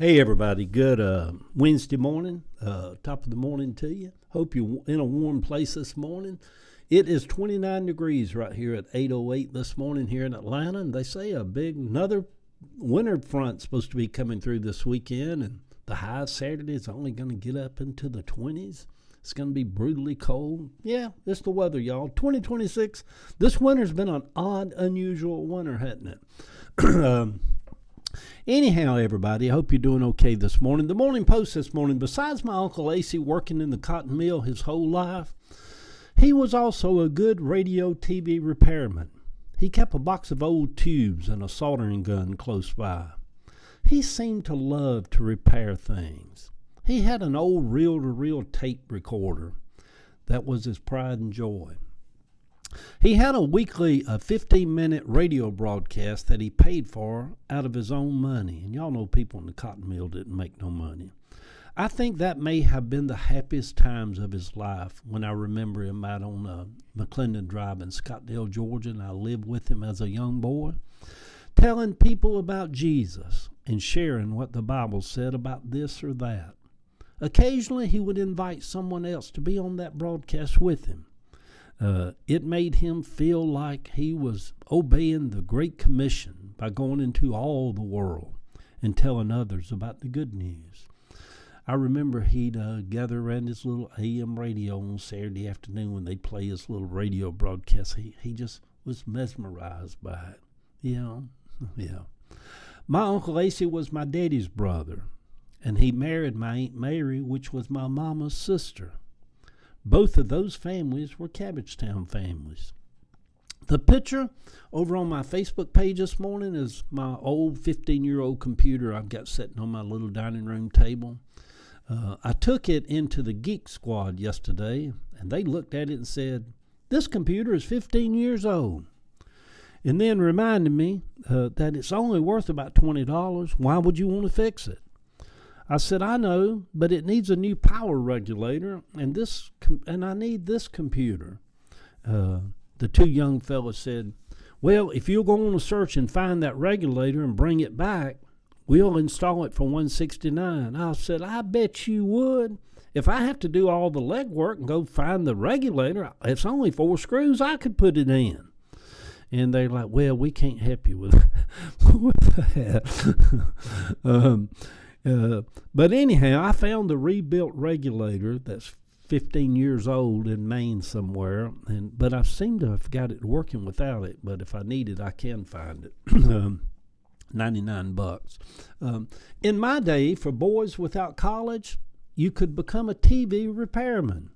Hey everybody, good Wednesday morning, top of the morning to you. Hope you're in a warm place this morning. It is 29 degrees right here at 8:08 this morning here in Atlanta, and they say another winter front supposed to be coming through this weekend, and the high Saturday is only going to get up into the 20s. It's going to be brutally cold. Yeah, it's the weather, y'all. 2026, this winter's been an odd, unusual winter, hasn't it? Anyhow, everybody, I hope you're doing okay this morning. The Morning Post this morning, besides my Uncle Acie working in the cotton mill his whole life, he was also a good radio TV repairman. He kept a box of old tubes and a soldering gun close by. He seemed to love to repair things. He had an old reel-to-reel tape recorder. That was his pride and joy. He had a weekly 15-minute radio broadcast that he paid for out of his own money. And y'all know people in the cotton mill didn't make no money. I think that may have been the happiest times of his life when I remember him out on McClendon Drive in Scottsdale, Georgia, and I lived with him as a young boy, telling people about Jesus and sharing what the Bible said about this or that. Occasionally, he would invite someone else to be on that broadcast with him. It made him feel like he was obeying the Great Commission by going into all the world and telling others about the good news. I remember he'd gather around his little AM radio on Saturday afternoon when they'd play his little radio broadcast. He just was mesmerized by it. Yeah. My Uncle Acie was my daddy's brother, and he married my Aunt Mary, which was my mama's sister. Both of those families were Cabbagetown families. The picture over on my Facebook page this morning is my old 15-year-old computer I've got sitting on my little dining room table. I took it into the Geek Squad yesterday, and they looked at it and said, "This computer is 15 years old." And then reminded me that it's only worth about $20. Why would you want to fix it? I said, I know, but it needs a new power regulator, and I need this computer. The two young fellas said, well, if you'll go on a search and find that regulator and bring it back, we'll install it for $169. I said, I bet you would. If I have to do all the legwork and go find the regulator, it's only 4 screws. I could put it in. And they're like, well, we can't help you with that. But anyhow, I found the rebuilt regulator that's 15 years old in Maine somewhere, but I seem to have got it working without it. But if I need it, I can find it. $99. In my day, for boys without college, you could become a TV repairman.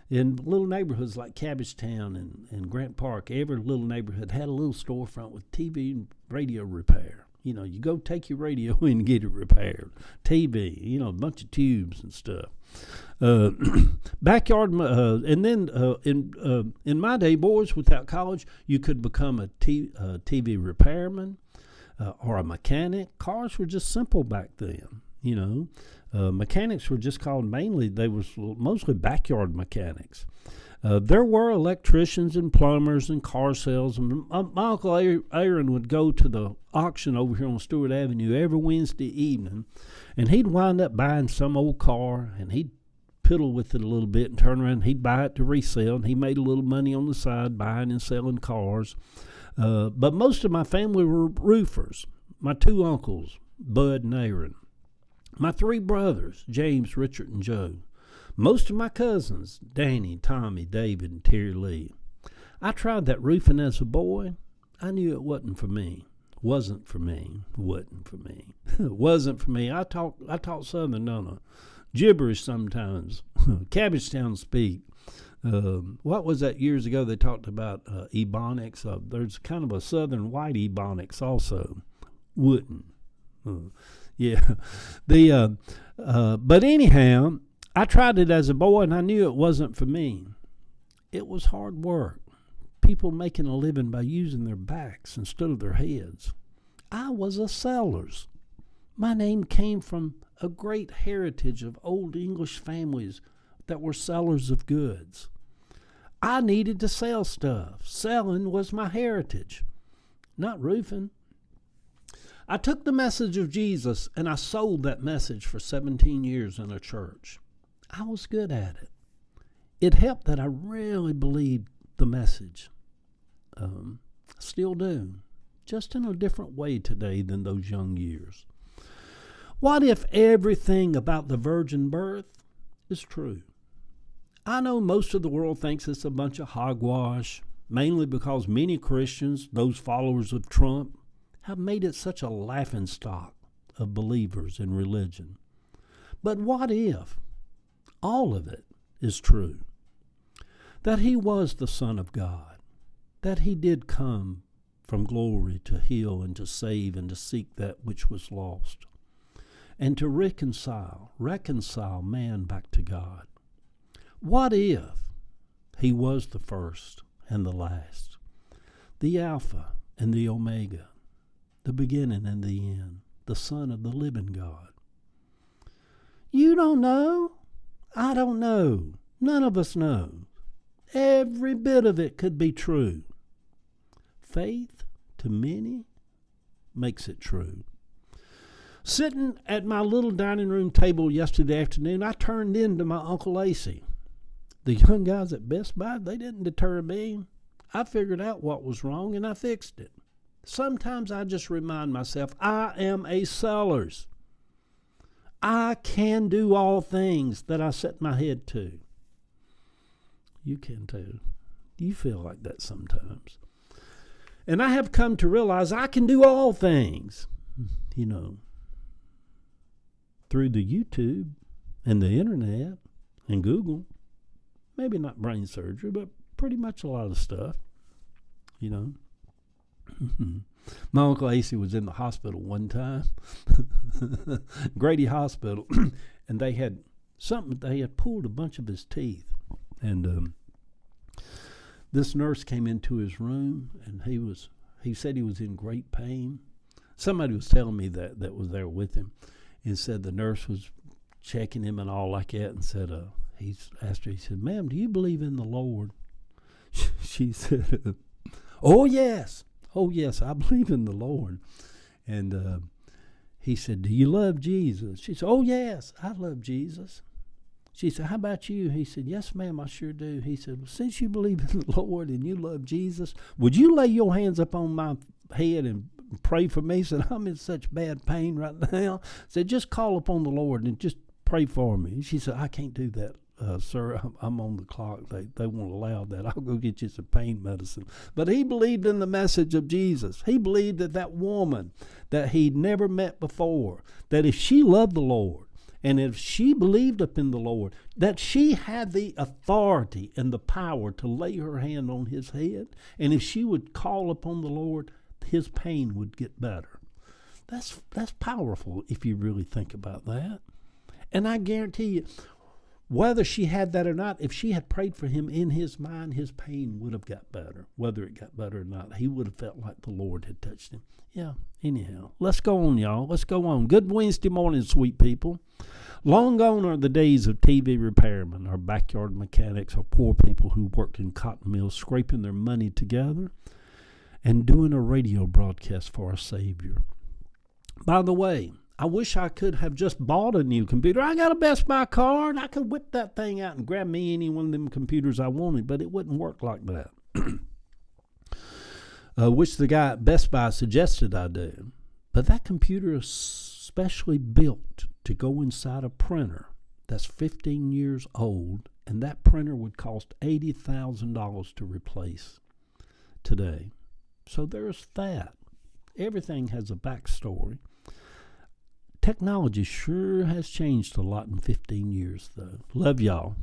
In little neighborhoods like Cabbagetown and Grant Park, every little neighborhood had a little storefront with TV and radio repair. You know, you go take your radio in and get it repaired. TV, a bunch of tubes and stuff. Backyard, and then in my day, boys without college, you could become a TV repairman or a mechanic. Cars were just simple back then, Mechanics were just called they were mostly backyard mechanics. There were electricians and plumbers and car salesmen. My Uncle Aaron would go to the auction over here on Stewart Avenue every Wednesday evening, and he'd wind up buying some old car, and he'd piddle with it a little bit and turn around and he'd buy it to resell, and he made a little money on the side buying and selling cars. But most of my family were roofers. My 2 uncles, Bud and Aaron. My 3 brothers, James, Richard, and Joe. Most of my cousins, Danny, Tommy, David, and Terry Lee. I tried that roofing as a boy. I knew it wasn't for me. Wasn't for me. Wasn't for me. Wasn't for me. I talk Southern, don't I? Gibberish sometimes. Cabbagetown speak. What was that years ago they talked about Ebonics? There's kind of a Southern white Ebonics also. Wouldn't. Yeah. But anyhow, I tried it as a boy, and I knew it wasn't for me. It was hard work. People making a living by using their backs instead of their heads. I was a sellers. My name came from a great heritage of old English families that were sellers of goods. I needed to sell stuff. Selling was my heritage, not roofing. I took the message of Jesus and I sold that message for 17 years in a church. I was good at it. It helped that I really believed the message. Still do. Just in a different way today than those young years. What if everything about the virgin birth is true? I know most of the world thinks it's a bunch of hogwash, mainly because many Christians, those followers of Trump, have made it such a laughingstock of believers in religion. But what if all of it is true? That he was the Son of God, that he did come from glory to heal and to save and to seek that which was lost, and to reconcile man back to God. What if he was the first and the last, the Alpha and the Omega, the beginning and the end, the Son of the living God? You don't know. I don't know. None of us know. Every bit of it could be true. Faith, to many, makes it true. Sitting at my little dining room table yesterday afternoon, I turned into my Uncle Acie. The young guys at Best Buy, they didn't deter me. I figured out what was wrong and I fixed it. Sometimes I just remind myself, I am a sellers. I can do all things that I set my head to. You can too. You feel like that sometimes. And I have come to realize I can do all things, through the YouTube and the internet and Google. Maybe not brain surgery, but pretty much a lot of stuff, My Uncle Acie was in the hospital one time, Grady Hospital, and they had pulled a bunch of his teeth. And this nurse came into his room, and he said he was in great pain. Somebody was telling me that was there with him, and said the nurse was checking him and all like that, and said, he asked her, he said, "Ma'am, do you believe in the Lord?" She said, oh yes, I believe in the Lord. And he said, "Do you love Jesus?" She said, "Oh yes, I love Jesus." She said, "How about you?" He said, "Yes, ma'am, I sure do." He said, "Well, since you believe in the Lord and you love Jesus, would you lay your hands up on my head and pray for me?" He said, "I'm in such bad pain right now." Said, "Just call upon the Lord and just pray for me." She said, "I can't do that, sir. I'm on the clock. They won't allow that. I'll go get you some pain medicine." But he believed in the message of Jesus. He believed that woman that he'd never met before, that if she loved the Lord, and if she believed up in the Lord, that she had the authority and the power to lay her hand on his head, and if she would call upon the Lord, his pain would get better. That's powerful if you really think about that. And I guarantee you, whether she had that or not, if she had prayed for him in his mind, his pain would have got better. Whether it got better or not, he would have felt like the Lord had touched him. Yeah, anyhow, let's go on, y'all. Let's go on. Good Wednesday morning, sweet people. Long gone are the days of TV repairmen or backyard mechanics or poor people who worked in cotton mills scraping their money together and doing a radio broadcast for our Savior. By the way, I wish I could have just bought a new computer. I got a Best Buy card. I could whip that thing out and grab me any one of them computers I wanted, but it wouldn't work like that. Which the guy at Best Buy suggested I do. But that computer is specially built to go inside a printer that's 15 years old, and that printer would cost $80,000 to replace today. So there's that. Everything has a backstory. Technology sure has changed a lot in 15 years, though. Love y'all.